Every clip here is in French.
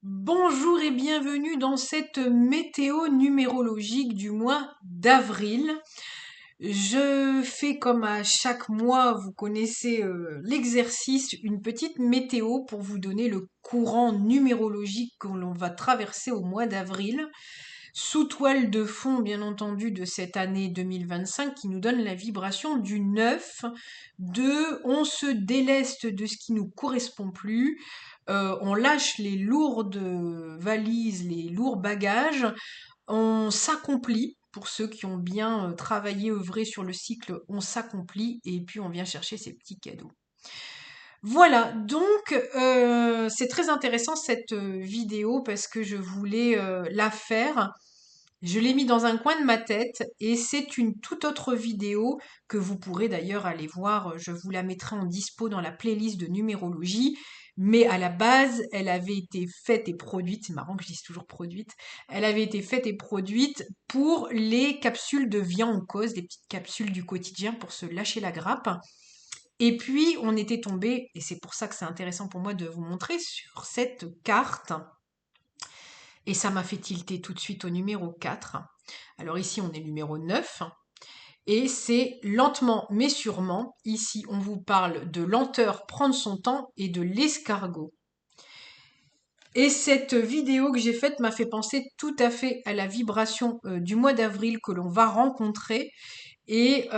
Bonjour et bienvenue dans cette météo numérologique du mois d'avril. Je fais comme à chaque mois, vous connaissez l'exercice, une petite météo pour vous donner le courant numérologique que l'on va traverser au mois d'avril, sous toile de fond bien entendu de cette année 2025 qui nous donne la vibration du 9, de on se déleste de ce qui nous correspond plus, on lâche les lourdes valises, les lourds bagages, on s'accomplit. Pour ceux qui ont bien travaillé, œuvré sur le cycle, on s'accomplit et puis on vient chercher ces petits cadeaux. Voilà, donc c'est très intéressant cette vidéo parce que je voulais la faire. Je l'ai mis dans un coin de ma tête et c'est une toute autre vidéo que vous pourrez d'ailleurs aller voir. Je vous la mettrai en dispo dans la playlist de numérologie. Mais à la base, elle avait été faite et produite, c'est marrant que je dise toujours produite, elle avait été faite et produite pour les capsules de Viens en cause, des petites capsules du quotidien pour se lâcher la grappe. Et puis, on était tombé, et c'est pour ça que c'est intéressant pour moi de vous montrer, sur cette carte. Et ça m'a fait tilter tout de suite au numéro 4. Alors ici, on est numéro 9. Et c'est lentement mais sûrement. Ici, on vous parle de lenteur, prendre son temps et de l'escargot. Et cette vidéo que j'ai faite m'a fait penser tout à fait à la vibration du mois d'avril que l'on va rencontrer. Et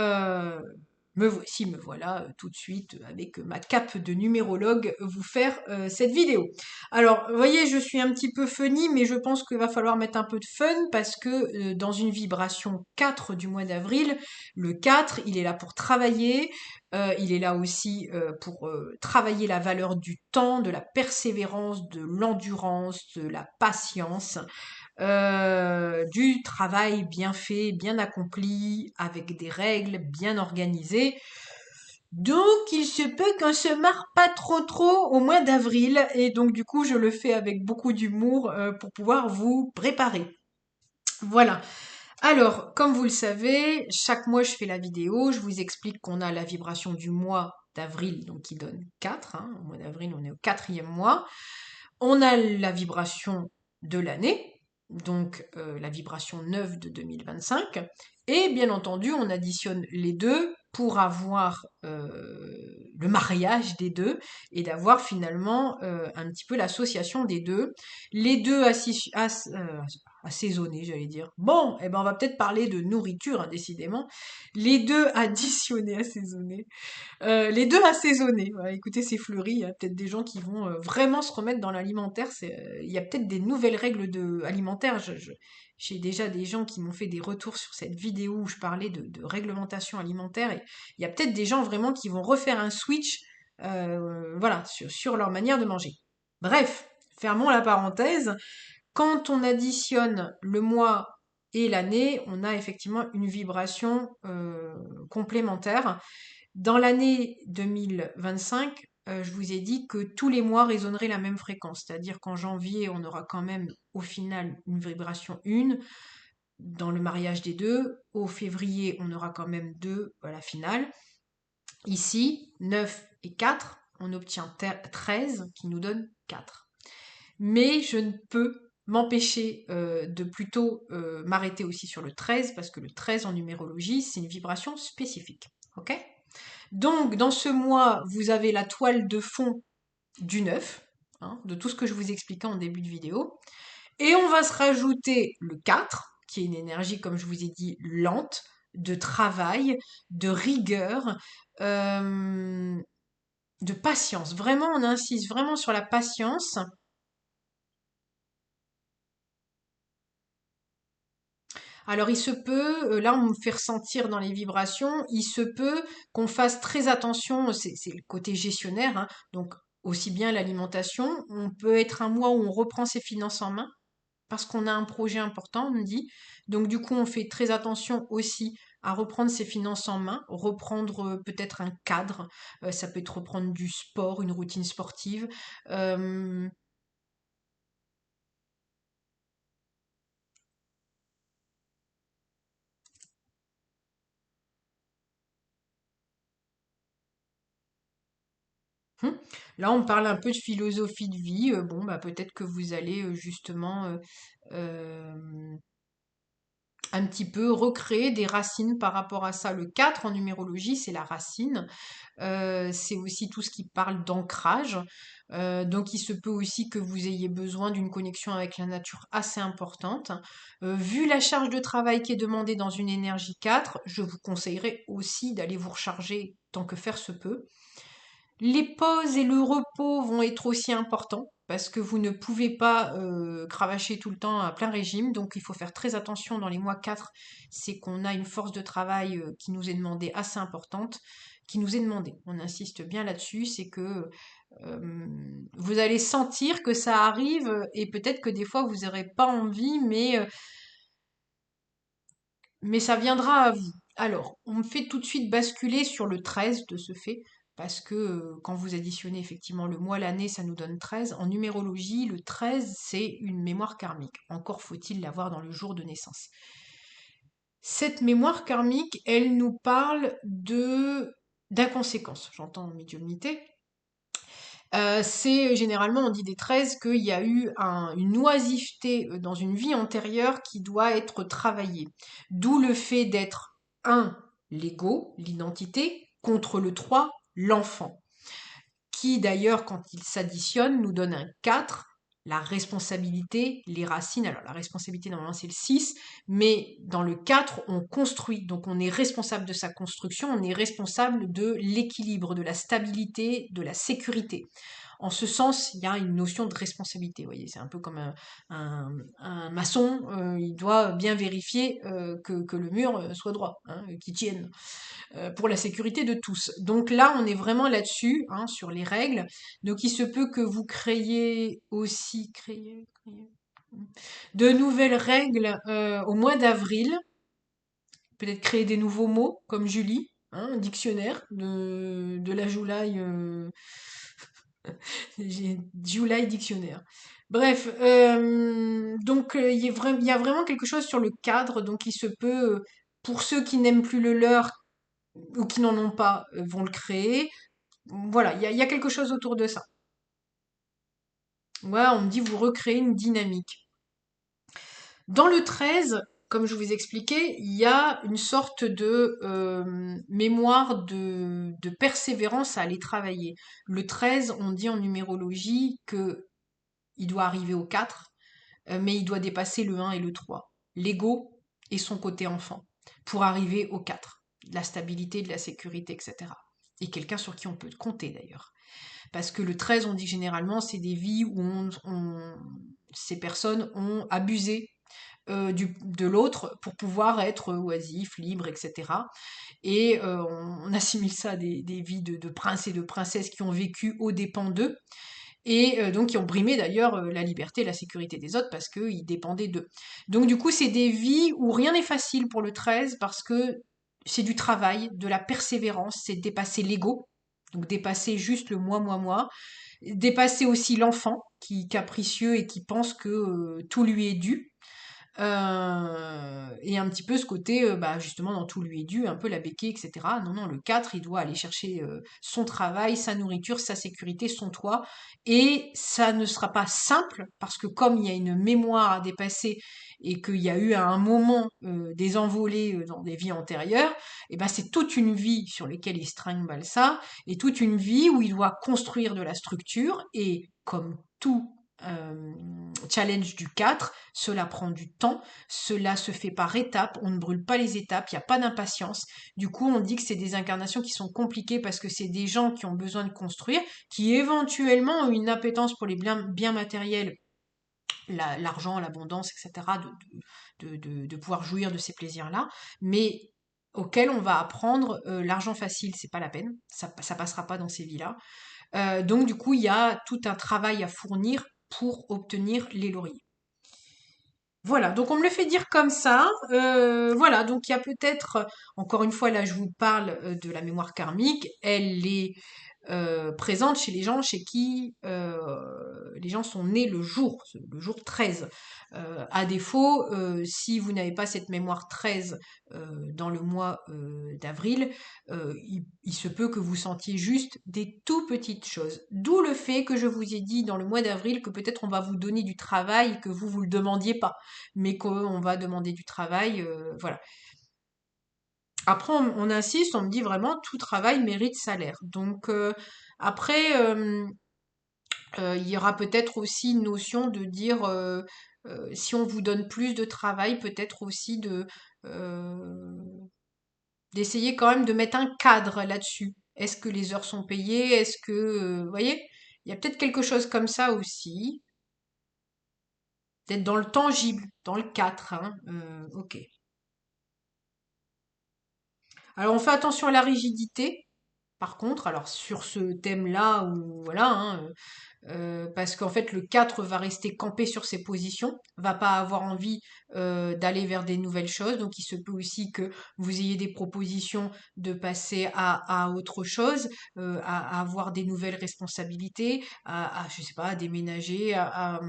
me voilà tout de suite avec ma cape de numérologue vous faire cette vidéo. Alors, vous voyez, je suis un petit peu funny, mais je pense qu'il va falloir mettre un peu de fun parce que dans une vibration 4 du mois d'avril, le 4, il est là pour travailler, il est là aussi pour travailler la valeur du temps, de la persévérance, de l'endurance, de la patience, du travail bien fait, bien accompli, avec des règles bien organisées. Donc, il se peut qu'on se marre pas trop au mois d'avril, et donc du coup, je le fais avec beaucoup d'humour pour pouvoir vous préparer. Voilà. Alors, comme vous le savez, chaque mois, je fais la vidéo, je vous explique qu'on a la vibration du mois d'avril, donc qui donne 4. Au mois d'avril, on est au quatrième mois. On a la vibration de l'année, donc la vibration 9 de 2025, et bien entendu, on additionne les deux pour avoir le mariage des deux et d'avoir finalement un petit peu l'association des deux. Les deux assaisonnés, j'allais dire. Bon, eh ben on va peut-être parler de nourriture, hein, décidément. Les deux additionnés, assaisonnés. Les deux assaisonnés. Voilà, écoutez, c'est fleuri. Il y a peut-être des gens qui vont vraiment se remettre dans l'alimentaire. Il y a peut-être des nouvelles règles alimentaires. J'ai déjà des gens qui m'ont fait des retours sur cette vidéo où je parlais de réglementation alimentaire. Et il y a peut-être des gens vraiment qui vont refaire un switch voilà, sur leur manière de manger. Bref, fermons la parenthèse. Quand on additionne le mois et l'année, on a effectivement une vibration complémentaire. Dans l'année 2025, je vous ai dit que tous les mois résonneraient la même fréquence, c'est-à-dire qu'en janvier, on aura quand même au final une vibration 1 dans le mariage des deux. Au février, on aura quand même 2 à la finale. Ici, 9 et 4, on obtient 13 qui nous donne 4. Mais je ne peux m'empêcher de plutôt m'arrêter aussi sur le 13 parce que le 13 en numérologie, c'est une vibration spécifique. Ok? Donc, dans ce mois, vous avez la toile de fond du 9, hein, de tout ce que je vous expliquais en début de vidéo. Et on va se rajouter le 4, qui est une énergie, comme je vous ai dit, lente, de travail, de rigueur, euh, de patience. Vraiment, on insiste vraiment sur la patience. Alors il se peut, là on me fait ressentir dans les vibrations, il se peut qu'on fasse très attention, c'est le côté gestionnaire, hein, donc aussi bien l'alimentation, on peut être un mois où on reprend ses finances en main, parce qu'on a un projet important, on me dit, donc du coup on fait très attention aussi à reprendre ses finances en main, reprendre peut-être un cadre, ça peut être reprendre du sport, une routine sportive, euh, Là, on parle un peu de philosophie de vie. Bon, bah, peut-être que vous allez justement euh, un petit peu recréer des racines par rapport à ça. Le 4 en numérologie, c'est la racine. C'est aussi tout ce qui parle d'ancrage. Donc il se peut aussi que vous ayez besoin d'une connexion avec la nature assez importante. Vu la charge de travail qui est demandée dans une énergie 4, je vous conseillerais aussi d'aller vous recharger tant que faire se peut. Les pauses et le repos vont être aussi importants parce que vous ne pouvez pas cravacher tout le temps à plein régime, donc il faut faire très attention dans les mois 4, c'est qu'on a une force de travail qui nous est demandée assez importante, qui nous est demandée. On insiste bien là-dessus, c'est que vous allez sentir que ça arrive et peut-être que des fois vous n'aurez pas envie, mais ça viendra à vous. Alors, on me fait tout de suite basculer sur le 13 de ce fait, parce que quand vous additionnez effectivement le mois, l'année, ça nous donne 13. En numérologie, le 13, c'est une mémoire karmique. Encore faut-il l'avoir dans le jour de naissance. Cette mémoire karmique, elle nous parle de d'inconséquence. J'entends médiumnité, c'est généralement, on dit des 13 qu'il y a eu une oisiveté dans une vie antérieure qui doit être travaillée. D'où le fait d'être un, l'ego, l'identité, contre le 3, l'enfant, qui d'ailleurs, quand il s'additionne, nous donne un 4, la responsabilité, les racines. Alors la responsabilité, normalement, c'est le 6, mais dans le 4, on construit. Donc on est responsable de sa construction, on est responsable de l'équilibre, de la stabilité, de la sécurité. En ce sens, il y a une notion de responsabilité. Vous voyez, c'est un peu comme un maçon, il doit bien vérifier que le mur soit droit, hein, qu'il tienne, pour la sécurité de tous. Donc là, on est vraiment là-dessus, hein, sur les règles. Donc il se peut que vous créiez aussi de nouvelles règles au mois d'avril, peut-être créer des nouveaux mots, comme Julie, hein, un dictionnaire de la Joulaille. J'ai July Dictionnaire. Bref, donc il y a vraiment quelque chose sur le cadre, donc il se peut, pour ceux qui n'aiment plus le leur ou qui n'en ont pas, vont le créer. Voilà, il y a quelque chose autour de ça. Ouais, on me dit vous recréez une dynamique. Dans le 13, comme je vous expliquais, il y a une sorte de mémoire de persévérance à aller travailler. Le 13, on dit en numérologie que il doit arriver au 4, mais il doit dépasser le 1 et le 3. L'ego et son côté enfant, pour arriver au 4. De la stabilité, de la sécurité, etc. Et quelqu'un sur qui on peut compter d'ailleurs. Parce que le 13, on dit généralement, c'est des vies où ces personnes ont abusé de l'autre pour pouvoir être oisif, libre, etc. Et on assimile ça à des vies de princes et de princesses qui ont vécu aux dépens d'eux et donc qui ont brimé d'ailleurs la liberté et la sécurité des autres parce qu'ils dépendaient d'eux. Donc du coup, c'est des vies où rien n'est facile pour le 13 parce que c'est du travail, de la persévérance, c'est dépasser l'ego, donc dépasser juste le moi, dépasser aussi l'enfant qui est capricieux et qui pense que tout lui est dû. Et un petit peu ce côté, bah, justement, dans tout lui est dû, un peu la béquille, etc. Non, non, le 4 il doit aller chercher son travail, sa nourriture, sa sécurité, son toit. Et ça ne sera pas simple, parce que comme il y a une mémoire à dépasser et qu'il y a eu à un moment des envolées dans des vies antérieures, et ben c'est toute une vie sur laquelle il se trimballe ça, et toute une vie où il doit construire de la structure, et comme tout challenge du 4, cela prend du temps, cela se fait par étapes, on ne brûle pas les étapes, il n'y a pas d'impatience. Du coup, on dit que c'est des incarnations qui sont compliquées parce que c'est des gens qui ont besoin de construire, qui éventuellement ont une appétence pour les biens matériels, l'argent, l'abondance, etc., de pouvoir jouir de ces plaisirs-là, mais auxquels on va apprendre l'argent facile, c'est pas la peine, ça passera pas dans ces vies-là. Donc du coup, il y a tout un travail à fournir pour obtenir les lauriers. Voilà, donc on me le fait dire comme ça. Voilà, donc il y a peut-être, encore une fois, là je vous parle de la mémoire karmique, elle est présente chez les gens chez qui les gens sont nés le jour 13. À défaut, si vous n'avez pas cette mémoire 13 dans le mois d'avril, il se peut que vous sentiez juste des tout petites choses. D'où le fait que je vous ai dit dans le mois d'avril que peut-être on va vous donner du travail et que vous le demandiez pas, mais qu'on va demander du travail, voilà. Après, on insiste, on me dit vraiment tout travail mérite salaire. Donc après, il y aura peut-être aussi une notion de dire si on vous donne plus de travail, peut-être aussi euh, d'essayer quand même de mettre un cadre là-dessus. Est-ce que les heures sont payées? Est-ce que, vous voyez, il y a peut-être quelque chose comme ça aussi. Peut-être dans le tangible, dans le 4, hein. Ok. Alors on fait attention à la rigidité. Par contre, alors sur ce thème-là, ou voilà, hein, parce qu'en fait le 4 va rester campé sur ses positions, va pas avoir envie d'aller vers des nouvelles choses, donc il se peut aussi que vous ayez des propositions de passer à autre chose, à avoir des nouvelles responsabilités, je sais pas, à déménager, à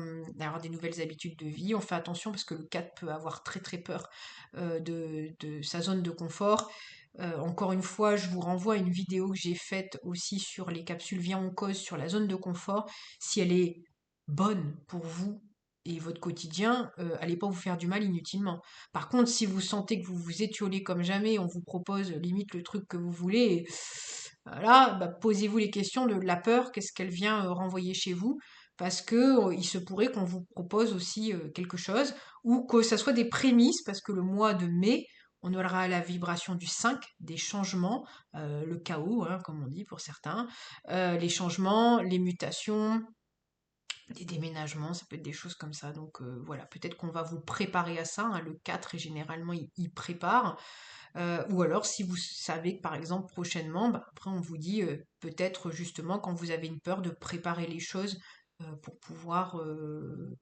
avoir des nouvelles habitudes de vie. On fait attention parce que le 4 peut avoir très très peur de sa zone de confort. Encore une fois, je vous renvoie à une vidéo que j'ai faite aussi sur les capsules Viens on cause sur la zone de confort. Si elle est bonne pour vous et votre quotidien, allez pas vous faire du mal inutilement. Par contre, si vous sentez que vous vous étiolez comme jamais, on vous propose limite le truc que vous voulez, et voilà, bah, posez-vous les questions de la peur, qu'est-ce qu'elle vient renvoyer chez vous, parce que il se pourrait qu'on vous propose aussi quelque chose, ou que ça soit des prémices, parce que le mois de mai, on aura la vibration du 5, des changements, le chaos, hein, comme on dit pour certains, les changements, les mutations, des déménagements, ça peut être des choses comme ça. Donc voilà, peut-être qu'on va vous préparer à ça, hein. Le 4 est généralement, il prépare. Ou alors si vous savez que par exemple prochainement, bah, après on vous dit peut-être justement quand vous avez une peur de préparer les choses pour pouvoir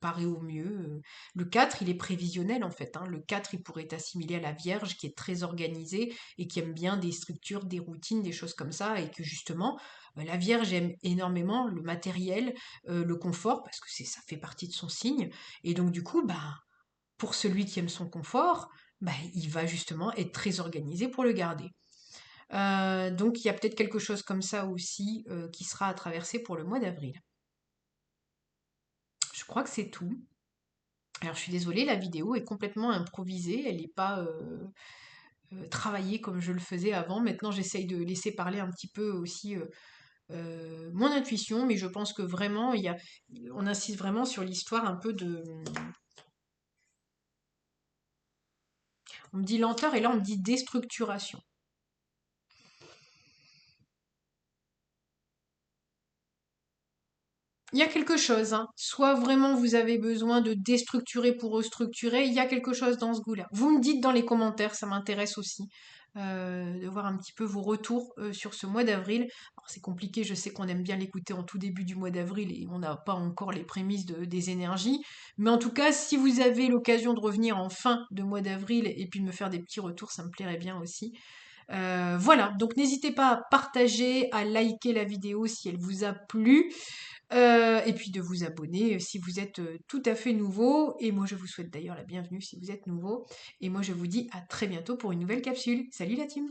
parer au mieux. Le 4, il est prévisionnel en fait, hein. Le 4, il pourrait être assimilé à la Vierge qui est très organisée et qui aime bien des structures, des routines, des choses comme ça, et que justement, la Vierge aime énormément le matériel, le confort, parce que ça fait partie de son signe. Et donc du coup, bah, pour celui qui aime son confort, bah, il va justement être très organisé pour le garder. Donc il y a peut-être quelque chose comme ça aussi qui sera à traverser pour le mois d'avril. Je crois que c'est tout. Alors je suis désolée, la vidéo est complètement improvisée, elle n'est pas travaillée comme je le faisais avant. Maintenant j'essaye de laisser parler un petit peu aussi mon intuition, mais je pense que vraiment on insiste vraiment sur l'histoire un peu de... On me dit lenteur et là on me dit déstructuration. Il y a quelque chose, hein. Soit vraiment vous avez besoin de déstructurer pour restructurer, il y a quelque chose dans ce goût-là. Vous me dites dans les commentaires, ça m'intéresse aussi de voir un petit peu vos retours sur ce mois d'avril. Alors c'est compliqué, je sais qu'on aime bien l'écouter en tout début du mois d'avril et on n'a pas encore les prémices des énergies. Mais en tout cas, si vous avez l'occasion de revenir en fin de mois d'avril et puis de me faire des petits retours, ça me plairait bien aussi. Voilà, donc n'hésitez pas à partager, à liker la vidéo si elle vous a plu. Et puis de vous abonner si vous êtes tout à fait nouveau. Et moi, je vous souhaite d'ailleurs la bienvenue si vous êtes nouveau. Et moi, je vous dis à très bientôt pour une nouvelle capsule. Salut la team!